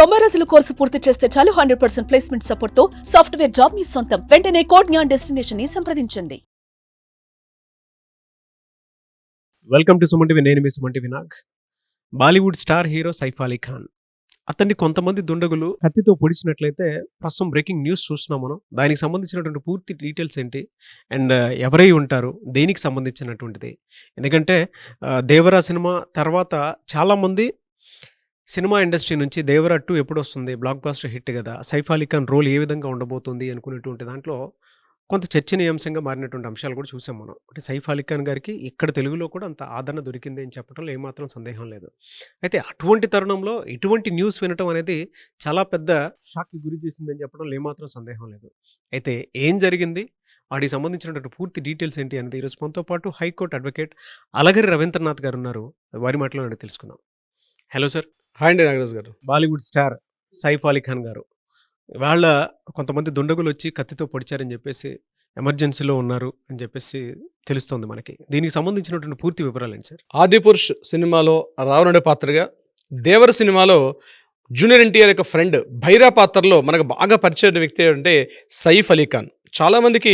90 రోజుల కోర్సు పూర్తి చేస్తే చాలు 100% ప్లేస్మెంట్ సపోర్ట్ తో సాఫ్ట్వేర్ జాబ్ మీ సొంతం. వెంటనే కోడ్ జ్ఞాన్ డెస్టినేషన్ ని సంప్రదించండి. Welcome to Suman TV. నేను మీ Suman TV Nag. Bollywood star hero Saif Ali Khan అతన్ని కొంతమంది దుండగులు కత్తితో పొడిచినట్లయితే ప్రస్తుతం బ్రేకింగ్ న్యూస్ చూస్తున్నాం మనం. దానికి సంబంధించినటువంటి పూర్తి డీటెయిల్స్ ఏంటి అండ్ ఎవరై ఉంటారు, దేనికి సంబంధించినటువంటిది. ఎందుకంటే దేవరా సినిమా తర్వాత చాలామంది సినిమా ఇండస్ట్రీ నుంచి దేవరా 2 ఎప్పుడు వస్తుంది, బ్లాక్ బాస్టర్ హిట్ కదా, సైఫ్ అలీ ఖాన్ రోల్ ఏ విధంగా ఉండబోతుంది అనుకునేటువంటి దాంట్లో కొంత చర్చనీయాంశంగా మారినటువంటి అంశాలు కూడా చూసాం మనం. అంటే సైఫ్ అలీ ఖాన్ గారికి ఇక్కడ తెలుగులో కూడా అంత ఆదరణ దొరికింది అని చెప్పడంలో ఏమాత్రం సందేహం లేదు. అయితే అటువంటి తరుణంలో ఇటువంటి న్యూస్ వినటం అనేది చాలా పెద్ద షాక్కి గురి చేసిందని చెప్పడంలో ఏమాత్రం సందేహం లేదు. అయితే ఏం జరిగింది, వాటికి సంబంధించినటువంటి పూర్తి డీటెయిల్స్ ఏంటి అనేది ఈరోజు మనతో పాటు హైకోర్టు అడ్వకేట్ అలగరి రవీంద్రనాథ్ గారు ఉన్నారు. వారి మాటలో నేను తెలుసుకుందాం. Hello sir. హాయ్ అండి నాగరాజ్ గారు. బాలీవుడ్ స్టార్ సైఫ్ అలీ ఖాన్ గారు వాళ్ళ కొంతమంది దుండగులు వచ్చి కత్తితో పొడిచారని చెప్పేసి ఎమర్జెన్సీలో ఉన్నారు అని చెప్పేసి తెలుస్తోంది మనకి. దీనికి సంబంధించినటువంటి పూర్తి వివరాలు ఏంటి సార్? ఆదిపురుష్ సినిమాలో రావణుడి పాత్రగా, దేవర సినిమాలో జూనియర్ ఎన్టీఆర్ యొక్క ఫ్రెండ్ భైరా పాత్రలో మనకు బాగా పరిచయం వ్యక్తి అంటే సైఫ్ అలీ ఖాన్. చాలామందికి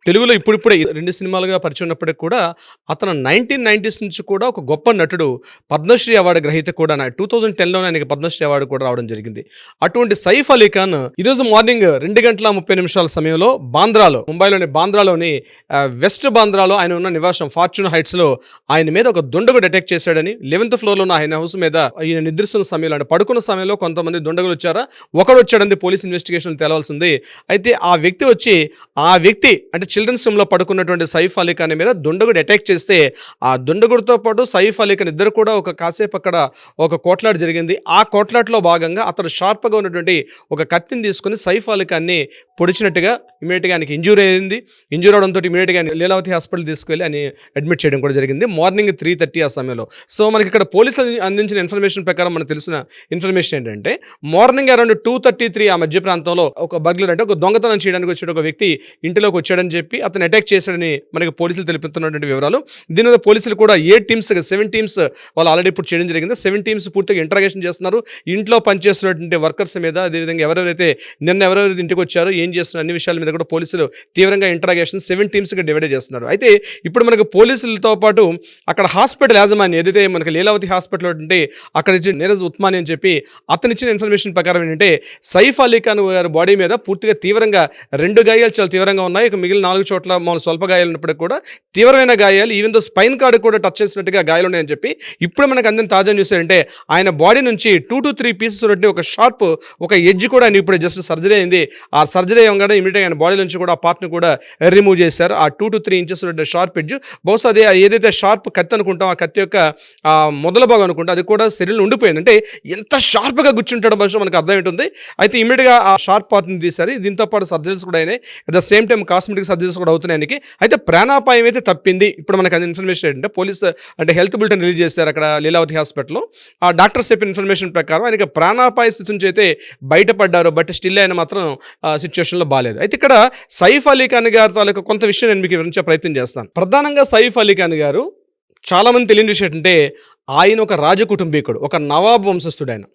తెలుగులో ఇప్పుడిప్పుడే 2 సినిమాలుగా పరిచయం ఉన్నప్పటికీ కూడా అతను 1990s నుంచి కూడా ఒక గొప్ప నటుడు, పద్మశ్రీ అవార్డు గ్రహీత కూడా. 2010లో ఆయనకి పద్మశ్రీ అవార్డు కూడా రావడం జరిగింది. అటువంటి సైఫ్ అలీ ఖాన్ ఈరోజు మార్నింగ్ 2:30 సమయంలో బాంద్రాలో, ముంబైలోని బాంద్రాలోని వెస్ట్ బాంద్రాలో ఆయన ఉన్న నివాసం ఫార్చ్యూన్ హైట్స్లో ఆయన మీద ఒక దుండగుడు అటాక్ చేశాడని, 11th ఫ్లోర్లో ఉన్న ఆయన హౌస్ మీద ఈయన నిద్రిస్తున్న సమయంలో, అంటే పడుకున్న సమయంలో కొంతమంది దుండగులు వచ్చారా, ఒకడు వచ్చాడని పోలీస్ ఇన్వెస్టిగేషన్ తేలవలసింది. అయితే ఆ వ్యక్తి అంటే చిల్డ్రన్స్ రూమ్లో పడుకున్నటువంటి సైఫ్ అలీ ఖాన్ మీద దుండగుడు అటాక్ చేస్తే ఆ దుండగుడితో పాటు సైఫ్ అలీ ఖాన్ ఇద్దరు కూడా ఒక కాసేపు అక్కడ ఒక కోట్లాట జరిగింది. ఆ కోట్లాటలో భాగంగా అతను షార్ప్గా ఉన్నటువంటి ఒక కత్తిని తీసుకుని సైఫ్ అలీ ఖాన్ని పొడిచినట్టుగా ఇమీడియట్గా ఆయనకి ఇంజూరీ అయింది. ఇంజూరీ అవడంతో ఇమీడియట్గా లీలావతి హాస్పిటల్ తీసుకెళ్ళి ఆయన అడ్మిట్ చేయడం కూడా జరిగింది మార్నింగ్ 3:30 ఆ సమయంలో. సో మనకి ఇక్కడ పోలీసులు అందించిన ఇన్ఫర్మేషన్ ప్రకారం మనకు తెలిసిన ఇన్ఫర్మేషన్ ఏంటంటే మార్నింగ్ అరౌండ్ 2:33 ఆ మధ్య ప్రాంతంలో ఒక బగ్లర్ అంటే ఒక దొంగతనం చేయడానికి వచ్చే ఒక వ్యక్తి ఇంటిలోకి వచ్చాడని చెప్పి అతను అటాక్ చేశాడని మనకి పోలీసులు తెలుపుతున్నటువంటి వివరాలు. దీని మీద పోలీసులు కూడా 7 టీమ్స్ వాళ్ళు ఆల్రెడీ ఇప్పుడు చేయడం జరిగింది. 7 టీమ్స్ పూర్తిగా ఇంట్రాగేషన్ చేస్తున్నారు. ఇంట్లో పనిచేస్తున్నటువంటి వర్కర్స్ మీద, అదేవిధంగా ఎవరెవరైతే ఇంటికి వచ్చారో, ఏం చేస్తున్నారు, అన్ని విషయాల మీద కూడా పోలీసులు తీవ్రంగా ఇంట్రాగేషన్ 7 టీమ్స్గా డివైడ్ చేస్తున్నారు. అయితే ఇప్పుడు మనకు పోలీసులతో పాటు అక్కడ హాస్పిటల్ యాజమాన్యం ఏదైతే మనకి లీలావతి హాస్పిటల్ ఉంటే అక్కడ నీరజ్ ఉత్మాని అని చెప్పి అతను ఇచ్చిన ఇన్ఫర్మేషన్ ప్రకారం ఏంటంటే సైఫ్ అలీ ఖాన్ గారి బాడీ మీద పూర్తిగా తీవ్రంగా 2 గాయాలు చాలా తీవ్రంగా ఉన్నాయి. ఇక మిగిలిన 4 చోట్ల మామూలు స్వల్ప గాయాలు ఉన్నప్పటికీ కూడా తీవ్రమైన గాయాలు, ఈవెన్ దో స్పైన్ కార్డ్ కూడా టచ్ చేసినట్టుగా గాయాలు ఉన్నాయని చెప్పి ఇప్పుడు మనకు అందిన తాజా న్యూస్ ఏంటంటే ఆయన బాడీ నుంచి 2 to 3 పీసెస్ ఉన్నట్టు ఒక షార్ప్ ఒక ఎడ్జ్ కూడా ఆయన ఇప్పుడు జస్ట్ సర్జరీ అయింది. ఆ సర్జరీ అవ్వగానే ఇమీడియట్గా ఆయన బాడీ నుంచి కూడా ఆ పార్ట్ని కూడా రిమూవ్ చేశారు. ఆ 2 to 3 ఇంచెస్ ఉన్న షార్ప్ ఎడ్జ్, బహుశా అదే ఏదైతే షార్ప్ కత్తి అనుకుంటాం, ఆ కత్తి యొక్క మొదల భాగం అనుకుంటాం, అది కూడా శరీరంలో ఉండిపోయింది. అంటే ఎంత షార్ప్గా గుచ్చుంటాడో బహుశా మనకు అర్థం ఉంటుంది. అయితే ఇమీడియట్గా ఆ షార్ప్ పార్ట్ని తీశారు. దీంతో పాటు సర్జరీస్ కూడా అయినాయి. At the same time cosmetic surgeries కూడా అవుతున్నాయి. అయితే ప్రాణాపాయం అయితే తప్పింది. ఇప్పుడు మనకు అది ఇన్ఫర్మేషన్ ఏంటంటే పోలీస్ అంటే హెల్త్ బులెటిన్ రిలీజ్ చేశారు అక్కడ లీలావతి హాస్పిటల్లో. ఆ డాక్టర్స్ చెప్పిన ఇన్ఫర్మేషన్ ప్రకారం ఆయనకి ప్రాణాపాయ స్థితి నుంచి అయితే బయటపడ్డారు. బట్ స్టిల్ ఆయన మాత్రం సిచ్యువేషన్లో బాగాలేదు. అయితే ఇక్కడ సైఫ్ అలీ ఖాన్ గారి తాలూకా కొంత విషయం నేను మీకు వివరించే ప్రయత్నం చేస్తాను. ప్రధానంగా సైఫ్ అలీ ఖాన్ గారు చాలామంది తెలియని విషయం ఏంటంటే ఆయన ఒక రాజకుటుంబీకుడు, ఒక నవాబ్ వంశస్థుడు. ఆయన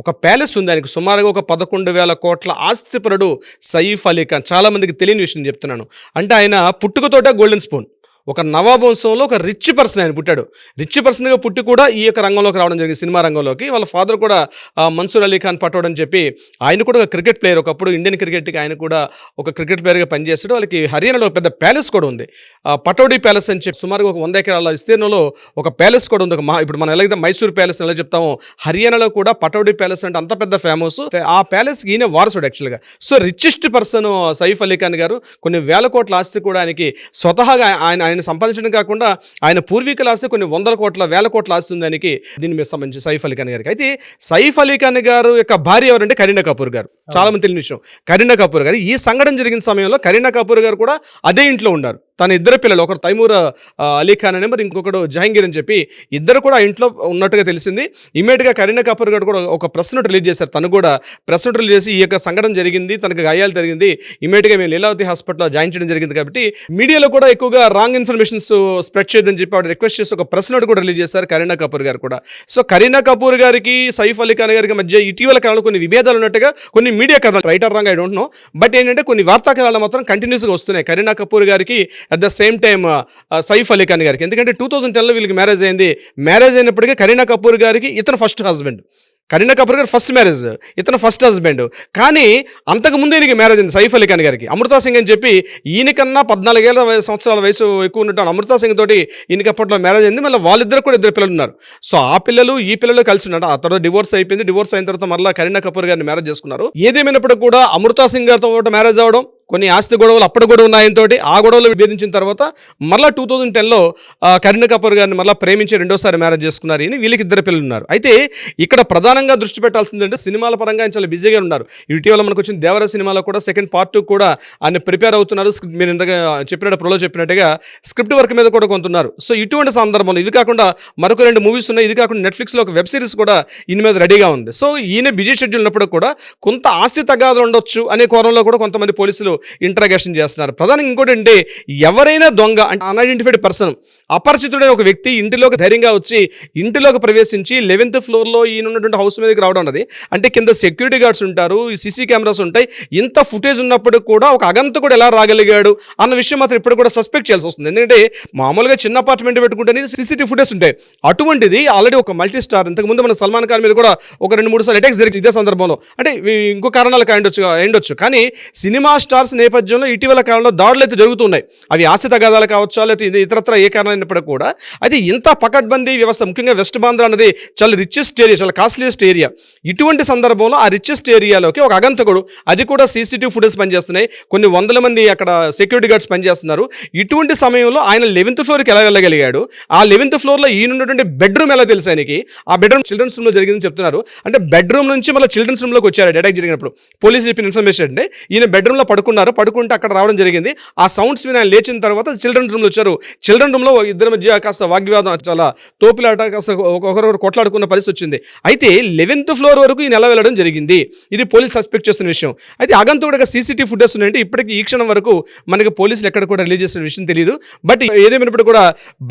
ఒక ప్యాలెస్ ఉంది, ఆయనకు సుమారుగా ఒక 11,000 కోట్ల ఆస్తిపరుడు సైఫ్ అలీ ఖాన్. చాలామందికి తెలియని విషయం చెప్తున్నాను. అంటే ఆయన పుట్టుకతోటే గోల్డెన్ స్పూన్, ఒక నవాబ్ వంశంలో ఒక రిచ్ పర్సన్ ఆయన పుట్టాడు. రిచ్ పర్సన్గా పుట్టి కూడా ఈ యొక్క రంగంలోకి రావడం జరిగింది, సినిమా రంగంలోకి. వాళ్ళ ఫాదర్ కూడా మన్సూర్ అలీ ఖాన్ పటోడ్ అని చెప్పి ఆయన కూడా ఒక క్రికెట్ ప్లేయర్. ఒకప్పుడు ఇండియన్ క్రికెట్కి ఆయన కూడా ఒక క్రికెట్ ప్లేయర్గా పనిచేస్తాడు. వాళ్ళకి హర్యానాలో పెద్ద ప్యాలెస్ కూడా ఉంది, పటోడీ ప్యాలెస్ అని చెప్పి సుమారుగా ఒక 100 ఎకరాల విస్తీర్ణంలో ఒక ప్యాలెస్ కూడా ఉంది. ఇప్పుడు మనం ఎలాగైతే మైసూర్ ప్యాలెస్ ఎలా చెప్తామో, హర్యానాలో కూడా పటోడీ ప్యాలెస్ అంటే అంత పెద్ద ఫేమస్. ఆ ప్యాలెస్కి ఈయన వారసుడు యాక్చువల్గా. So richest person Saif Ali Khan గారు. కొన్ని వేల కోట్ల ఆస్తి కూడా ఆయనకి స్వతహాగా ఆయన సంపాదించడం కాకుండా ఆయన పూర్వీకుల ఆస్తి కొన్ని 100 కోట్ల 1000 కోట్ల ఆస్తి ఉంది ఆయనకి. దీని మీద సంబంధించి సైఫ్ అలీ ఖాన్ గారికి. అయితే సైఫ్ అలీ ఖాన్ గారు యొక్క భార్య ఎవరంటే కరీనా కపూర్ గారు. చాలా మంది తెలియని విషయం, కరీనా కపూర్ గారు. ఈ సంఘటన జరిగిన సమయంలో కరీనా కపూర్ గారు కూడా అదే ఇంట్లో ఉన్నారు. తన 2 పిల్లలు, ఒకరు తైమూర్ అలీ ఖాన్ అని, మరి ఇంకొకడు జహాంగీర్ అని చెప్పి ఇద్దరు కూడా ఆ ఇంట్లో ఉన్నట్టుగా తెలిసింది. ఇమీడియట్గా కరీనా కపూర్ గారు కూడా ఒక ప్రెస్ నోట్ రిలీజ్ చేశారు. తను కూడా ప్రెస్ నోట్ రిలీజ్ చేసి ఈ యొక్క సంఘటన జరిగింది, తనకు గాయాలు జరిగింది, ఇమీడియట్గా మేము లీలావతి హాస్పిటల్లో జాయిన్ చేయడం జరిగింది. కాబట్టి మీడియాలో కూడా ఎక్కువగా రాంగ్ ఇన్ఫర్మేషన్స్ స్ప్రెడ్ చేయదని చెప్పి ఆవిడ రిక్వెస్ట్ చేసి ఒక ప్రెస్ నోట్ కూడా రిలీజ్ చేశారు కరీనా కపూర్ గారు కూడా. సో కరీనా కపూర్ గారికి సైఫ్ అలీ ఖాన్ గారికి మధ్య ఇటీవల కాలంలో కొన్ని విభేదాలు ఉన్నట్టుగా కొన్ని మీడియా కథలు, writer wrong I don't know, but ఏంటంటే కొన్ని వార్తా కథలు మాత్రం కంటిన్యూస్గా వస్తున్నాయి కరీనా కపూర్ గారికి at the same time Saif Ali Khan గారికి. ఎందుకంటే 2010లో వీళ్ళకి మ్యారేజ్ అయింది. మ్యారేజ్ అయినప్పటికీ కరీనా కపూర్ గారికి ఇతను ఫస్ట్ హస్బెండ్, కరీనా కపూర్ గారు ఫస్ట్ మ్యారేజ్, ఇతను ఫస్ట్ హస్బెండ్. కానీ అంతకుముందు ఈయనకి మ్యారేజ్ అయింది సైఫ్ అలీ ఖాన్ గారికి. అమృతా సింగ్ అని చెప్పి ఈయనకన్నా 14 సంవత్సరాల వయసు ఎక్కువ ఉన్నట్టు అమృతా సింగ్ తోటి ఈయనకి అప్పట్లో మ్యారేజ్ అయింది. మళ్ళీ వాళ్ళిద్దరు కూడా 2 పిల్లలు ఉన్నారు. సో ఆ పిల్లలు ఈ పిల్లలు కలిసి ఉన్నారు. ఆ తర్వాత డివోర్స్ అయిపోయింది. డివోర్స్ అయిన తర్వాత మళ్ళీ కరీనా కపూర్ గారిని మ్యారేజ్ చేసుకున్నారు. ఏదేమైనప్పుడు కూడా అమృతా సింగ్ గారితో మ్యారేజ్ అవ్వడం, కొన్ని ఆస్తి గొడవలు అప్పుడు కూడా ఉన్నాయంతో ఆ గొడవలు విభేదించిన తర్వాత మళ్ళీ 2010లో కరీనా కపూర్ గారిని మళ్ళీ ప్రేమించి రెండోసారి మ్యారేజ్ చేసుకున్నారు. ఈయన వీళ్ళకి 2 పిల్లలు ఉన్నారు. అయితే ఇక్కడ ప్రధానంగా దృష్టి పెట్టాల్సిందంటే సినిమాల పరంగా ఆయన చాలా బిజీగా ఉన్నారు. ఇటీవల మనకు వచ్చిన దేవర సినిమాలో కూడా సెకండ్ పార్ట్ కూడా ఆయన ప్రిపేర్ అవుతున్నారు. మీరు ఇంతగా చెప్పినట్టు ప్రోలో చెప్పినట్టుగా స్క్రిప్ట్ వర్క్ మీద కూడా కొంటున్నారు. సో ఇటువంటి సందర్భంలో ఇది కాకుండా మరొక 2 మూవీస్ ఉన్నాయి. ఇది కాకుండా నెట్ఫ్లిక్స్లో ఒక వెబ్ సిరీస్ కూడా ఈయన మీద రెడీగా ఉంది. సో ఈయన బిజీ షెడ్యూల్ ఉన్నప్పుడు కూడా కొంత ఆస్తి తగాదాలు ఉండొచ్చు అనే కోణంలో కూడా కొంతమంది పోలీసులు ఇంట్రాగేషన్ చేస్తున్నారు. ప్రధానంగా ఇంకోటి అంటే ఎవరైనా దొంగ అంటే అన్ఐడెంటిఫైడ్ పర్సన్, అపరిచితుడైన ఒక వ్యక్తి ఇంటిలోకి ధైర్యంగా వచ్చి ఇంటిలోకి ప్రవేశించి 11th ఫ్లోర్లో ఈయన ఉన్నటువంటి హౌస్ మీదకి రావడం అన్నది అంటే కింద సెక్యూరిటీ గార్డ్స్ ఉంటారు, సీసీ కెమెరాస్ ఉంటాయి. ఇంత ఫుటేజ్ ఉన్నప్పుడు కూడా ఒక అగంతకుడు ఎలా రాగలిగాడు అన్న విషయం మాత్రం ఇప్పుడు కూడా సస్పెక్ట్ చేయాల్సి వస్తుంది. ఎందుకంటే మామూలుగా చిన్న అపార్ట్మెంట్ పెట్టుకుంటే సీసీటీవీ ఫుటేజ్ ఉంటాయి. అటువంటిది ఆల్రెడీ ఒక మల్టీ స్టార్, ఇంతకుముందు మన సల్మాన్ ఖాన్ మీద కూడా ఒక 2-3 సార్లు అటాక్స్ జరిగింది ఇదే సందర్భంలో. అంటే ఇంకో కారణాలు అయ్యుండొచ్చు. కానీ సినిమా స్టార్స్ నేపథ్యంలో ఇటీవల కాలంలో దాడులు అయితే జరుగుతున్నాయి. అవి ఆస్తి తగాదాలు కావచ్చు, లేకపోతే ఇతరత్ర ఏ కారణమైనప్పటికీ కూడా అయితే ఇంత పకడ్బందీ వ్యవస్థ, ముఖ్యంగా వెస్ట్ బాంద్రా అనేది చాలా రిచెస్ట్ ఏరియా, చాలా కాస్ట్లీయెస్ట్ ఏరియా. ఇటువంటి సందర్భంలో ఆ రిచెస్ట్ ఏరియాలోకి ఒక అగంతకుడు, అది కూడా సీసీటీవీ ఫుటేజ్ పనిచేస్తున్నాయి, కొన్ని 100 మంది అక్కడ సెక్యూరిటీ గార్డ్స్ పనిచేస్తున్నారు. ఇటువంటి సమయంలో ఆయన 11th ఫ్లోర్కి ఎలా వెళ్ళగలిగాడు, ఆ 11th ఫ్లోర్లో ఈయన ఉన్నటువంటి బెడ్రూమ్ ఎలా తెలుసు ఆయనకి, ఆ బెడ్రూమ్ చిల్డ్రన్స్ రూమ్లో జరిగిందని చెప్తున్నారు. అంటే బెడ్రూమ్ నుంచి మళ్ళీ చిల్డ్రన్స్ రూమ్లోకి వచ్చారు అటాక్ జరిగినప్పుడు. పోలీసు చెప్పిన ఇన్ఫర్మేషన్ అంటే ఈయన బెడ్రూమ్లో పడుకుంటే అక్కడ రావడం జరిగింది. ఆ సౌండ్స్ విని ఆయన లేచిన తర్వాత చిల్డ్రన్ రూమ్లో వచ్చారు. చిల్డ్రన్ రూమ్లో ఇద్దరి మధ్య కాస్త వాగ్వివాదం, చాలా తోపులాట, కాస్త ఒకరొకరు కొట్లాడుకున్న పరిస్థితి వచ్చింది. అయితే 11th ఫ్లోర్ వరకు ఈయన ఎలా వెళ్ళడం జరిగింది, ఇది పోలీసు సస్పెక్ట్ చేస్తున్న విషయం. అయితే అగంతకుడిగా సీసీటీవీ ఫుటేజ్ ఉన్నాయంటే ఇప్పటికీ ఈ క్షణం వరకు మనకి పోలీసులు ఎక్కడ కూడా రిలీజ్ చేసిన విషయం తెలియదు. బట్ ఏదేమైనప్పుడు కూడా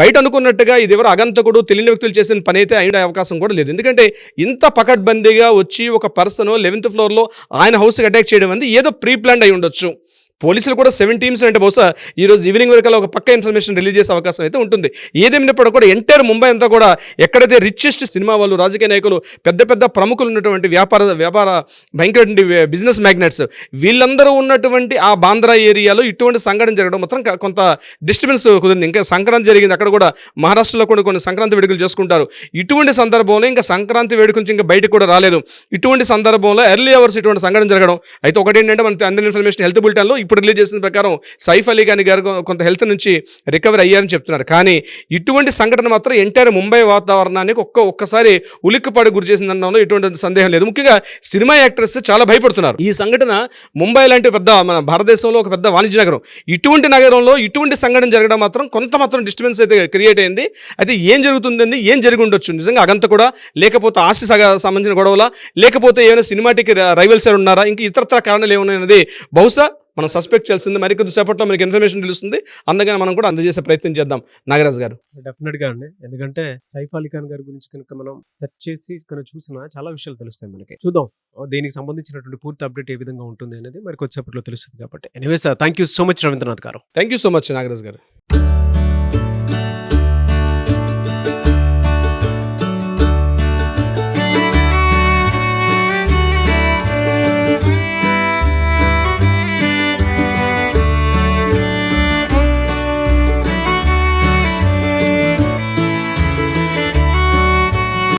బయట అనుకున్నట్టుగా ఇది ఎవరు అగంతకుడు తెలియని వ్యక్తులు చేసిన పని అయితే అయిన అవకాశం కూడా లేదు. ఎందుకంటే ఇంత పకడ్బందీగా వచ్చి ఒక పర్సన్ 11th ఫ్లోర్లో ఆయన హౌస్కి అటాక్ చేయడం అనేది ఏదో ప్రీ ప్లాన్ అయి ఉండొచ్చు. పోలీసులు కూడా 7 టీమ్స్ అంటే బహుశా ఈరోజు ఈవినింగ్ వరకు ఒక పక్క ఇన్ఫర్మేషన్ రిలీజ్ చేసే అవకాశం అయితే ఉంటుంది. ఏదేమైనప్పుడు కూడా ఎంటైర్ ముంబై అంతా కూడా ఎక్కడైతే రిచెస్ట్ సినిమా వాళ్ళు, రాజకీయ నాయకులు, పెద్ద పెద్ద ప్రముఖులు ఉన్నటువంటి వ్యాపార భయంకర బిజినెస్ మ్యాగ్నెట్స్ వీళ్ళందరూ ఉన్నటువంటి ఆ బాంద్రా ఏరియాలో ఇటువంటి సంఘటన జరగడం మాత్రం కొంత డిస్టర్బెన్స్ కుదిరింది. ఇంకా సంక్రాంతి జరిగింది, అక్కడ కూడా మహారాష్ట్రలో కూడా కొన్ని సంక్రాంతి వేడుకలు చేసుకుంటారు. ఇటువంటి సందర్భంలో ఇంకా సంక్రాంతి వేడుక నుంచి ఇంకా బయటకు కూడా రాలేదు. ఇటువంటి సందర్భంలో ఎర్లీ అవర్స్ ఇటువంటి సంఘటన జరగడం. అయితే ఒకటి ఏంటంటే మన అందరి ఇన్ఫర్మేషన్ హెల్త్ బులెటిన్లో ఇప్పుడు రిలీజ్ చేసిన ప్రకారం సైఫ్ అలీ ఖాన్ గారు కొంత హెల్త్ నుంచి రికవర్ అయ్యారని చెప్తున్నారు. కానీ ఇటువంటి సంఘటన మాత్రం ఎంటైర్ ముంబై వాతావరణానికి ఒక్కసారి ఉలిక్కిపాటు గురి చేసిందనడంలో ఎటువంటి సందేహం లేదు. ముఖ్యంగా సినిమా యాక్టర్స్ చాలా భయపడుతున్నారు. ఈ సంఘటన ముంబై లాంటి పెద్ద మన భారతదేశంలో ఒక పెద్ద వాణిజ్య నగరం, ఇటువంటి నగరంలో ఇటువంటి సంఘటన జరగడం మాత్రం కొంత మాత్రం డిస్టర్బెన్స్ అయితే క్రియేట్ అయింది. అయితే ఏం జరుగుతుందండి, ఏం జరిగి ఉండొచ్చు, నిజంగా అగంత కూడా, లేకపోతే ఆస్తి సంబంధించిన గొడవలా, లేకపోతే ఏమైనా సినిమాటిక్ రైవల్స్ ఉన్నారా, ఇంకా ఇతరత్ర కారణాలు ఏమున్నాయన్నది బహుశా మనం సస్పెక్ట్ చేయాల్సింది. మరికొద్ది సేపట్లో మనకి ఇన్ఫర్మేషన్ తెలుస్తుంది. అందుకని మనం కూడా అందజేసే ప్రయత్నం చేద్దాం. నాగరాజ్ గారు, డెఫినెట్గా అండి, ఎందుకంటే సైఫ్ అలీ ఖాన్ గారి గురించి కనుక మనం సెర్చ్ చేసి కనుక చూసినా చాలా విషయాలు తెలుస్తాయి మనకి. చూద్దాం దీనికి సంబంధించినటువంటి పూర్తి అప్డేట్ ఏ విధంగా ఉంటుంది అనేది మరి కొద్దిసేపట్లో తెలుస్తుంది. కాబట్టి anyways thank you so much Ravindranath garu. Thank you so much Nagaraj గారు.